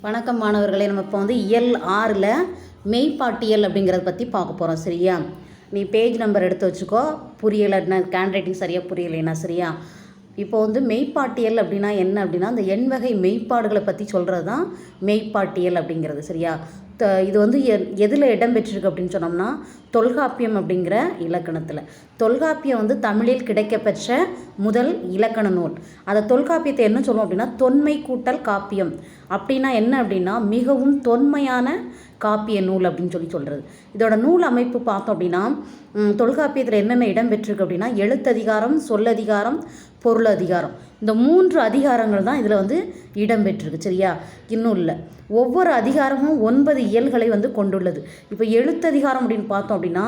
வணக்கம் மாணவர்களே. நம்ம இப்போ இயல் 6ல் மெய்ப்பாட்டியல் அப்படிங்கிறத பற்றி பார்க்க போகிறோம். சரியா? நீ பேஜ் நம்பர் எடுத்து வச்சுக்கோ. புரியலைன்னா ஹேண்ட் ரைட்டிங் சரியாக புரியலைன்னா. சரியா? இப்போ மெய்ப்பாட்டியல் அப்படின்னா என்ன அப்படின்னா, அந்த எண்வகை மெய்ப்பாடுகளை பற்றி சொல்கிறது தான் மெய்ப்பாட்டியல் அப்படிங்கிறது. சரியா? இது எதில் இடம்பெற்றிருக்கு அப்படின்னு சொன்னோம்னா, தொல்காப்பியம் அப்படிங்கிற இலக்கணத்தில். தொல்காப்பியம் தமிழில் கிடைக்கப்பெற்ற முதல் இலக்கண நூல். அதை தொல்காப்பியத்தை என்ன சொல்லுவோம் அப்படின்னா, தொன்மை கூட்டல் காப்பியம். அப்படின்னா என்ன அப்படின்னா, மிகவும் தொன்மையான காப்பிய நூல் அப்படின்னு சொல்கிறது. இதோட நூல் அமைப்பு பார்த்தோம் அப்படின்னா, தொல்காப்பியத்தில் என்னென்ன இடம்பெற்றிருக்கு அப்படின்னா, எழுத்ததிகாரம், சொல்லதிகாரம், பொருள் அதிகாரம். இந்த 3 அதிகாரங்கள் தான் இதில் இடம்பெற்றிருக்கு. சரியா? இந்நூலில் ஒவ்வொரு அதிகாரமும் 9 இயல்களை கொண்டுள்ளது. இப்போ எழுத்ததிகாரம் அப்படின்னு பார்த்தோம் அப்படின்னா,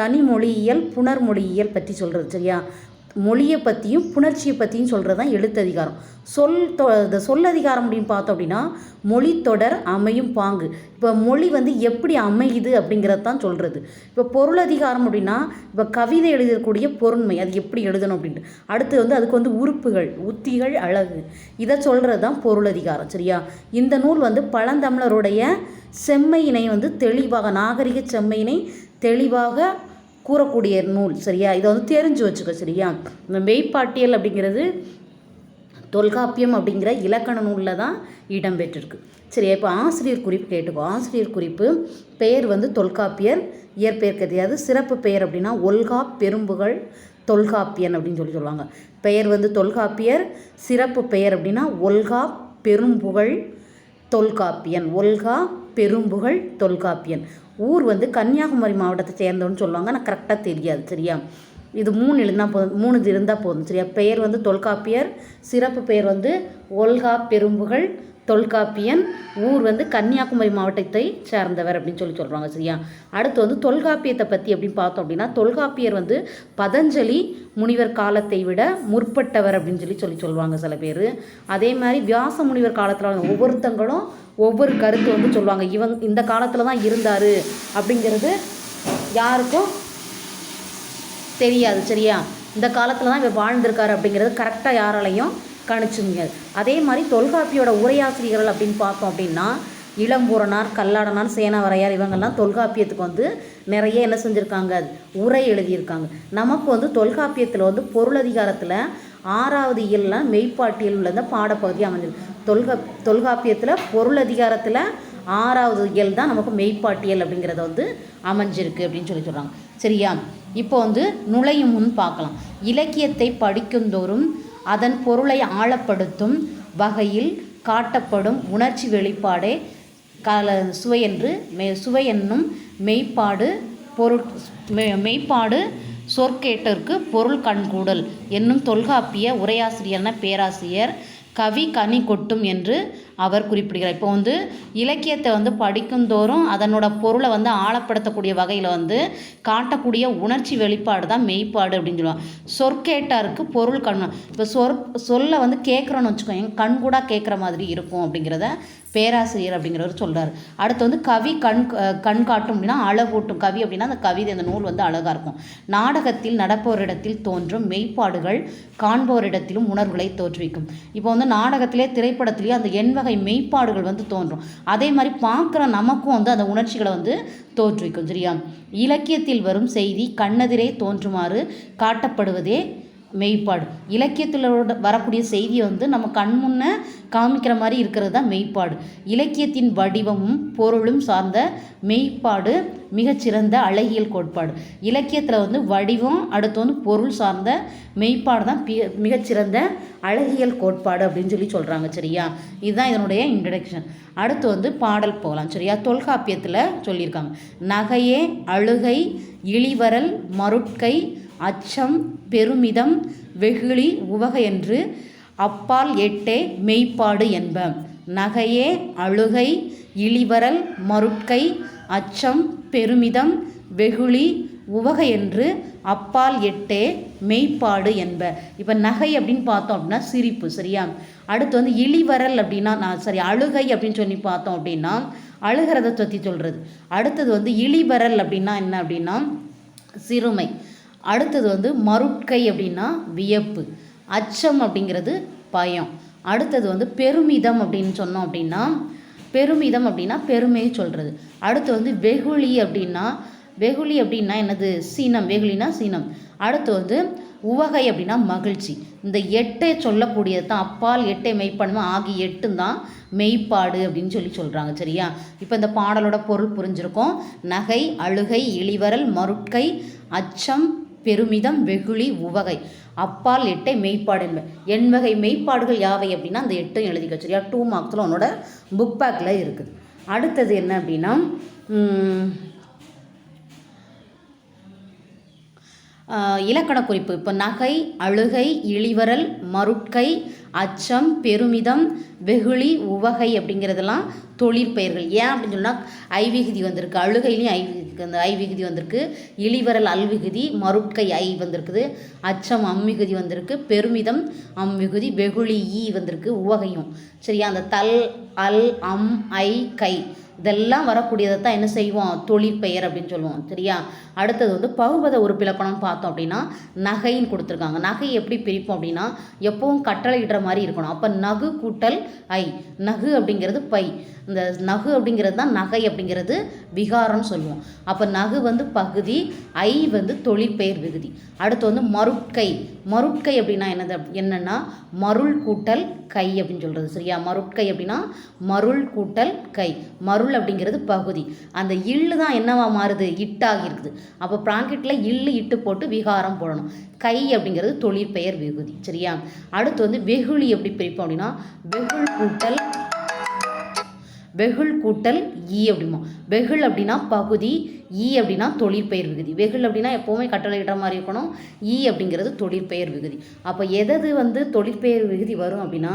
தனிமொழியியல், புணர்மொழியியல் பற்றி சொல்கிறது. சரியா? மொழியை பற்றியும் புணர்ச்சியை பற்றியும் சொல்கிறது தான் எழுத்ததிகாரம். சொல்லதிகாரம் அப்படின்னு பார்த்தோம் அப்படின்னா, மொழி தொடர் அமையும் பாங்கு. இப்போ மொழி எப்படி அமையுது அப்படிங்கிறது தான் சொல்கிறது. இப்போ பொருளதிகாரம் அப்படின்னா, இப்போ கவிதை எழுதக்கூடிய பொருண்மை, அது எப்படி எழுதணும் அப்படின்ட்டு. அடுத்து அதுக்கு உறுப்புகள், உத்திகள், அழகு, இதை சொல்கிறது தான் பொருளதிகாரம். சரியா? இந்த நூல் பழந்தமிழருடைய செம்மையினை தெளிவாக, நாகரிக செம்மையினை தெளிவாக கூறக்கூடிய நூல். சரியா? இதை தெரிஞ்சு வச்சுக்க. சரியா? இந்த மெய்ப்பாட்டியல் அப்படிங்கிறது தொல்காப்பியம் அப்படிங்கிற இலக்கண நூலில் தான் இடம்பெற்றிருக்கு. சரியா? இப்போ ஆசிரியர் குறிப்பு கேட்டுக்கோ. ஆசிரியர் குறிப்பு: பெயர் தொல்காப்பியர், இயற்பெயர் கிடையாது. சிறப்பு பெயர் அப்படின்னா ஒல்கா பெரும்புகழ் தொல்காப்பியன் அப்படின்னு சொல்லுவாங்க. பெயர் தொல்காப்பியர், சிறப்பு பெயர் அப்படின்னா ஒல்கா பெரும்புகழ் தொல்காப்பியன். ஒல்கா பெரும்புகழ் தொல்காப்பியன். ஊர் கன்னியாகுமரி மாவட்டத்தை சேர்ந்தவன்னு சொல்லுவாங்க. ஆனால் கரெக்டாக தெரியாது. சரியா? இது 3 எழுதினா போதும், 3 இருந்தால் போதும். சரியா? பெயர் தொல்காப்பியர், சிறப்பு பெயர் ஒல்கா பெரும்புகழ் தொல்காப்பியன், ஊர் கன்னியாகுமரி மாவட்டத்தை சேர்ந்தவர் அப்படின்னு சொல்லுவாங்க. சரியா? அடுத்து தொல்காப்பியத்தை பற்றி அப்படின்னு பார்த்தோம் அப்படின்னா, தொல்காப்பியர் பதஞ்சலி முனிவர் காலத்தை விட முற்பட்டவர் அப்படின்னு சொல்லுவாங்க சில பேர். அதே மாதிரி வியாச முனிவர் காலத்தில் ஒவ்வொருத்தங்களும் ஒவ்வொரு கருத்து சொல்லுவாங்க. இந்த காலத்தில் தான் இருந்தார் அப்படிங்கிறது யாருக்கும் தெரியாது. சரியா? இந்த காலத்தில் தான் இவர் வாழ்ந்திருக்காரு அப்படிங்கிறது கரெக்டாக யாராலையும் கணிச்சுங்க. அதே மாதிரி தொல்காப்பியோட உரையாசிரியர்கள் அப்படின்னு பார்த்தோம் அப்படின்னா, இளம்பூரணார், கல்லாடனார், சேனாவரையார், இவங்கெல்லாம் தொல்காப்பியத்துக்கு நிறைய என்ன செஞ்சுருக்காங்க, உரை எழுதியிருக்காங்க. நமக்கு தொல்காப்பியத்தில் பொருளதிகாரத்தில் 6வது இயலில் மெய்ப்பாட்டியல் உள்ள பாடப்பகுதி அமைஞ்சிருக்கு. தொல்காப்பியத்தில் பொருளதிகாரத்தில் 6வது இயல் தான் நமக்கு மெய்ப்பாட்டியல் அப்படிங்கிறத அமைஞ்சிருக்கு அப்படின்னு சொல்கிறாங்க. சரியா? இப்போ நுழையும் முன் பார்க்கலாம். இலக்கியத்தை படிக்குந்தோறும் அதன் பொருளை ஆழப்படுத்தும் வகையில் காட்டப்படும் உணர்ச்சி வெளிப்பாடே சுவை என்னும் மெய்ப்பாடு. மெய்ப்பாடு சொற்கேட்டிற்கு பொருள் கண்கூடல் என்னும் தொல்காப்பிய உரையாசிரியர்ன பேராசிரியர் கவி கனி கொட்டும் என்று அவர் குறிப்பிடுகிறார். இப்போ இலக்கியத்தை படிக்கும்தோறும் அதனோட பொருளை ஆழப்படுத்தக்கூடிய வகையில் காட்டக்கூடிய உணர்ச்சி வெளிப்பாடு தான் மெய்ப்பாடு அப்படின்னு சொல்லுவாங்க. சொற்கேட்டாருக்கு பொருள் கண். இப்போ சொல்ல கேட்குறோன்னு வச்சுக்கோங்க, கண்கூடாக கேட்குற மாதிரி இருக்கும் அப்படிங்கிறத பேராசிரியர் அப்படிங்கிறவர் சொல்கிறார். அடுத்து கவி கண் காட்டும் அப்படின்னா அழகூட்டும். கவி அப்படின்னா அந்த கவிதை, அந்த நூல் அழகாக இருக்கும். நாடகத்தில் நடப்போரிடத்தில் தோன்றும் மெய்ப்பாடுகள் காண்போரிடத்திலும் உணர்வுகளை தோற்றுவிக்கும். இப்போ நாடகத்திலே திரைப்படத்திலேயே அந்த எண்வகை மெய்ப்பாடுகள் தோன்றும். அதே மாதிரி பார்க்குற நமக்கும் அந்த உணர்ச்சிகளை தோற்றுவிக்கும். சரியா? இலக்கியத்தில் வரும் செய்தி கண்ணெதிரே தோன்றுமாறு காட்டப்படுவதே மெய்ப்பாடு. இலக்கியத்தில் வரக்கூடிய செய்தியை நம்ம கண் முன்னே காமிக்கிற மாதிரி இருக்கிறது தான் மெய்ப்பாடு. இலக்கியத்தின் வடிவமும் பொருளும் சார்ந்த மெய்ப்பாடு மிகச்சிறந்த அழகியல் கோட்பாடு. இலக்கியத்தில் வடிவம், அடுத்து பொருள் சார்ந்த மெய்ப்பாடு தான் மிகச்சிறந்த அழகியல் கோட்பாடு அப்படின்னு சொல்கிறாங்க. சரியா? இதுதான் இதனுடைய இன்ட்ரடக்ஷன். அடுத்து பாடல் போகலாம். சரியா? தொல்காப்பியத்தில் சொல்லியிருக்காங்க. நகையே அழுகை இளிவரல் மருட்கை அச்சம் பெருமிதம் வெகுளி உவகையென்று அப்பால் எட்டே மெய்ப்பாடு என்ப. நகையே அழுகை இளிவரல் மருட்கை அச்சம் பெருமிதம் வெகுளி உவகையென்று அப்பால் எட்டே மெய்ப்பாடு என்ப. இப்போ நகை அப்படின்னு பார்த்தோம் அப்படின்னா சிரிப்பு. சரியா? அடுத்து இளிவரல் அப்படின்னா அழுகை அப்படின்னு சொல்லி பார்த்தோம் அப்படின்னா அழுகிறத பற்றி சொல்கிறது. அடுத்தது இளிவரல் அப்படின்னா என்ன அப்படின்னா சிறுமை. அடுத்தது மருட்கை அப்படின்னா வியப்பு. அச்சம் அப்படிங்கிறது பயம். அடுத்தது வந்து பெருமிதம் அப்படின்னு சொன்னோம் அப்படின்னா, பெருமிதம் அப்படின்னா பெருமையை சொல்கிறது. அடுத்து வந்து வெகுளி அப்படின்னா, வெகுளி அப்படின்னா என்னது? சீனம். வெகுளினா சீனம். அடுத்து வந்து உவகை அப்படின்னா மகிழ்ச்சி. இந்த 8 சொல்லக்கூடியது தான் அப்பால் 8 மெய்ப்பாடுமா ஆகிய 8 தான் மெய்ப்பாடு அப்படின்னு சொல்கிறாங்க. சரியா? இப்போ இந்த பாடலோட பொருள் புரிஞ்சிருக்கும். நகை, அழுகை, இளிவரல், மருட்கை, அச்சம், பெருமிதம், வெகுளி, உவகை, அப்பால் 8 மெய்ப்பாடு என்பது. எண்வகை மெய்ப்பாடுகள் யாவை அப்படின்னா அந்த 8 எழுதிக்க. சரியா? 2 மார்க்ஸில் உன்னோட புக் பேக்கில் இருக்குது. அடுத்தது என்ன அப்படின்னா இலக்கண குறிப்பு. இப்போ நகை, அழுகை, இளிவரல், மருட்கை, அச்சம், பெருமிதம், வெகுளி, உவகை அப்படிங்கிறதெல்லாம் தொழிற்பெயர்கள். ஏன் அப்படின்னு சொன்னால் ஐவிகுதி வந்திருக்கு. அழுகையிலையும் அந்த ஐவிகுதி வந்திருக்கு. இளிவரல் அல்விகுதி, மருட்கை ஐ வந்திருக்குது, அச்சம் அம்மிகுதி வந்திருக்கு, பெருமிதம் அம்மிகுதி, வெகுளி ஈ வந்திருக்கு, உவகையும். சரியா? அந்த தல், அல், அம், ஐ, கை இதெல்லாம் வரக்கூடியதை தான் என்ன செய்வோம்? தொழிற்பெயர் அப்படின்னு சொல்லுவோம். சரியா? அடுத்தது வந்து பகுபத உறுப்பிலக்கணம்னு பார்த்தோம் அப்படின்னா நகைன்னு கொடுத்துருக்காங்க. நகை எப்படி பிரிப்போம் அப்படின்னா எப்பவும் கட்டளையிடுற மாதிரி இருக்கணும். அப்போ நகு கூட்டல் ஐ. நகு அப்படிங்கிறது பை. இந்த நகு அப்படிங்கிறது தான் நகை அப்படிங்கிறது விகாரம்னு சொல்லுவோம். அப்போ நகு வந்து பகுதி, ஐ வந்து தொழிற்பெயர் விகுதி. அடுத்து வந்து மருட்கை. மருட்கை அப்படின்னா என்னன்னா மருள் கூட்டல் கை அப்படின்னு சொல்கிறது. சரியா? மருட்கை அப்படின்னா மருள் கூட்டல் கை. மருள் அப்படிங்கிறது பகுதி. அந்த இல்லு தான் என்னவா மாறுது? இட்டாகி இருக்குது. அப்போ ப்ராக்கெட்டில் இல்லு இட்டு போட்டு விகாரம் போடணும். கை அப்படிங்கிறது தொழிற்பெயர் விகுதி. சரியா? அடுத்து வந்து வெகுளி எப்படி பிரிப்போம் அப்படின்னா வெகுள் கூட்டல் ஈ அப்படிமா. வெகுள் அப்படின்னா பகுதி, ஈ அப்படின்னா தொழிற்பெயர் விகுதி. வெகுள் அப்படின்னா எப்போவுமே கட்டளையிடுற மாதிரி இருக்கணும். ஈ அப்படிங்கிறது தொழிற்பெயர் விகுதி. அப்போ எது வந்து தொழிற்பெயர் விகுதி வரும் அப்படின்னா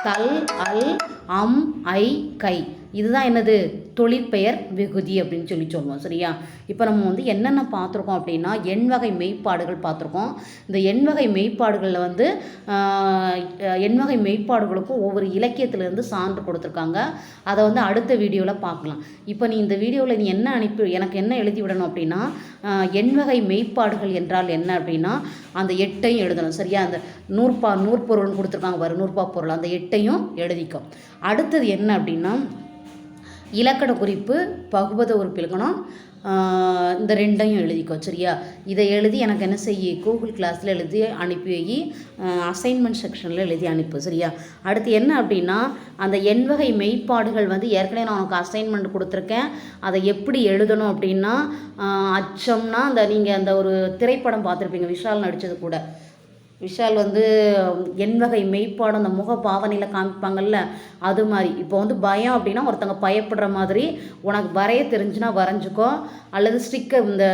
தல், அல், அம், ஐ, கை இதுதான் என்னது? தொழிற்பெயர் விகுதி அப்படின்னு சொல்லுவோம். சரியா? இப்போ நம்ம வந்து என்னென்ன பார்த்துருக்கோம் அப்படின்னா எண்வகை மெய்ப்பாடுகள் பார்த்துருக்கோம். இந்த எண்வகை மெய்ப்பாடுகளில் வந்து எண்வகை மெய்ப்பாடுகளுக்கும் ஒவ்வொரு இலக்கியத்திலேருந்து சான்று கொடுத்துருக்காங்க. அதை வந்து அடுத்த வீடியோவில் பார்க்கலாம். இப்போ நீ இந்த வீடியோவில் நீ என்ன எனக்கு என்ன எழுதி விடணும் அப்படின்னா எண்வகை மெய்ப்பாடுகள் என்றால் என்ன அப்படின்னா அந்த 8ஐயும் எழுதணும். சரியா? அந்த நூற்பொருள்னு கொடுத்துருக்காங்க பாரு, நூற்பா பொருள், அந்த 8ஐயும் எழுதிக்கும். அடுத்தது என்ன அப்படின்னா இலக்கண குறிப்பு, பகுபத உறுப்பிலக்கணம், இந்த 2ஐயும் எழுதிக்கோ. சரியா? இதை எழுதி எனக்கு என்ன செய்ய கூகுள் கிளாஸில் எழுதி அனுப்பி வை, அசைன்மெண்ட் செக்ஷனில் எழுதி அனுப்பு. சரியா? அடுத்து என்ன அப்படின்னா அந்த எண்வகை மெய்ப்பாடுகள் வந்து ஏற்கனவே நான் உனக்கு அசைன்மெண்ட் கொடுத்துருக்கேன். அதை எப்படி எழுதணும் அப்படின்னா அச்சம்னா அந்த நீங்கள் அந்த ஒரு திரைப்படம் பார்த்துருப்பீங்க, விஷால் நடித்தது கூட. விஷால் வந்து எண்வகை மெய்ப்பாடு அந்த முக பாவனையில் காமிப்பாங்கள்ல, அது மாதிரி. இப்போ வந்து பயம் அப்படின்னா ஒருத்தங்க பயப்படுற மாதிரி உனக்கு வரைய தெரிஞ்சுன்னா வரைஞ்சிக்கோ, அல்லது ஸ்டிக்கர் இந்த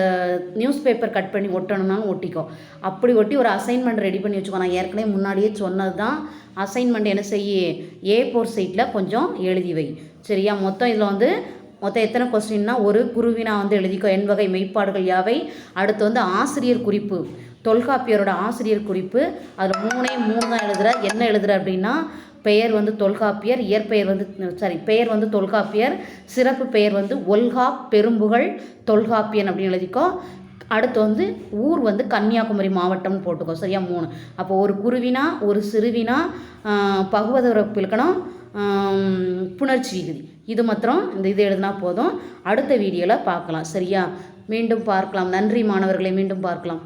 நியூஸ் பேப்பர் கட் பண்ணி ஒட்டணும்னாலும் ஒட்டிக்கோ. அப்படி ஒட்டி ஒரு அசைன்மெண்ட் ரெடி பண்ணி வச்சுக்கோ. நான் ஏற்கனவே முன்னாடியே சொன்னது தான். அசைன்மெண்ட் என்ன செய்ய A4 சீட்டில் கொஞ்சம் எழுதி வை. சரியா? மொத்தம் எத்தனை கொஸ்டின்னா ஒரு குருவினா வந்து எழுதிக்கோ. எண்வகை மெய்ப்பாடுகள் யாவை. அடுத்து வந்து ஆசிரியர் குறிப்பு, தொல்காப்பியரோட ஆசிரியர் குறிப்பு. அதில் 3 தான் எழுதுகிற. என்ன எழுதுகிற அப்படின்னா பெயர் வந்து தொல்காப்பியர், இயற்பெயர் வந்து பெயர் வந்து தொல்காப்பியர், சிறப்பு பெயர் வந்து ஒல்கா பெரும்புகழ் தொல்காப்பியன் அப்படின்னு எழுதிக்கோ. அடுத்து வந்து ஊர் வந்து கன்னியாகுமரி மாவட்டம்னு போட்டுக்கோ. சரியா? 3. அப்போ ஒரு குருவினா, ஒரு சிறுவினா, பகுவத உறுப்பிலக்கணம், புணர்ச்சி விகுதி, இது மாத்திரம் இது எழுதினா போதும். அடுத்த வீடியோவில் பார்க்கலாம். சரியா? மீண்டும் பார்க்கலாம். நன்றி மாணவர்களை, மீண்டும் பார்க்கலாம்.